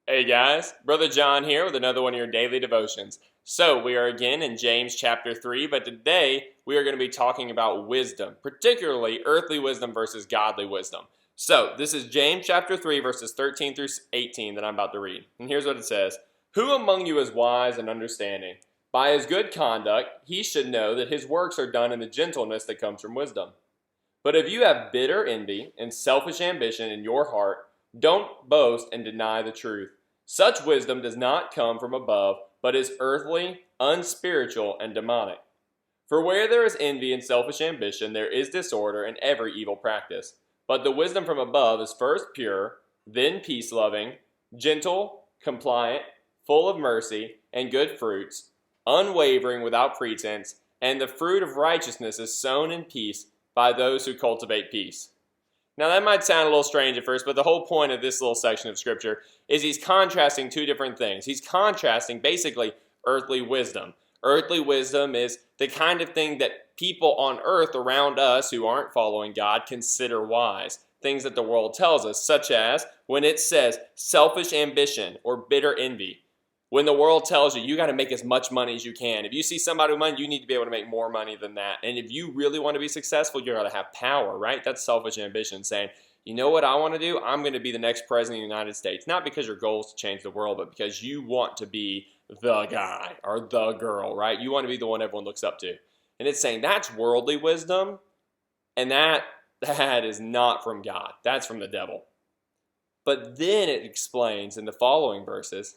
Hey guys, Brother John here with another one of your daily devotions. So, we are again in James chapter 3, but today we are going to be talking about wisdom, particularly earthly wisdom versus godly wisdom. So, this is James chapter 3, verses 13 through 18 that I'm about to read. And here's what it says: Who among you is wise and understanding? By his good conduct, he should know that his works are done in the gentleness that comes from wisdom. But if you have bitter envy and selfish ambition in your heart, don't boast and deny the truth. Such wisdom does not come from above, but is earthly, unspiritual, and demonic. For where there is envy and selfish ambition, there is disorder and every evil practice. But the wisdom from above is first pure, then peace-loving, gentle, compliant, full of mercy and good fruits, unwavering without pretense, and the fruit of righteousness is sown in peace by those who cultivate peace. Now that might sound a little strange at first, but the whole point of this little section of scripture is he's contrasting two different things. He's contrasting basically earthly wisdom. Earthly wisdom is the kind of thing that people on earth around us who aren't following God consider wise. Things that the world tells us, such as when it says selfish ambition or bitter envy. When the world tells you, you got to make as much money as you can. If you see somebody with money, you need to be able to make more money than that. And if you really want to be successful, you got to have power, right? That's selfish ambition, saying, you know what I want to do? I'm going to be the next president of the United States. Not because your goal is to change the world, but because you want to be the guy or the girl, right? You want to be the one everyone looks up to. And it's saying that's worldly wisdom, and that is not from God. That's from the devil. But then it explains in the following verses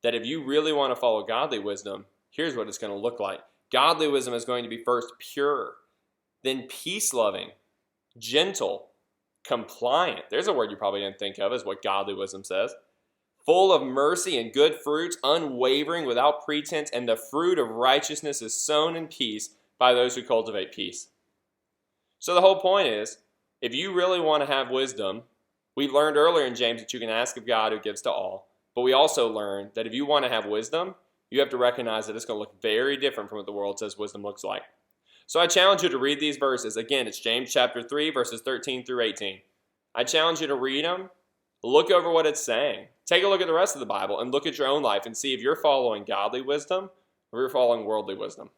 that if you really want to follow godly wisdom, here's what it's going to look like. Godly wisdom is going to be first pure, then peace-loving, gentle, compliant. There's a word you probably didn't think of as what godly wisdom says. Full of mercy and good fruits, unwavering, without pretense, and the fruit of righteousness is sown in peace by those who cultivate peace. So the whole point is, if you really want to have wisdom, we learned earlier in James that you can ask of God who gives to all. But we also learned that if you want to have wisdom, you have to recognize that it's going to look very different from what the world says wisdom looks like. So I challenge you to read these verses. Again, it's James chapter 3, verses 13 through 18. I challenge you to read them, look over what it's saying. Take a look at the rest of the Bible and look at your own life and see if you're following godly wisdom or you're following worldly wisdom.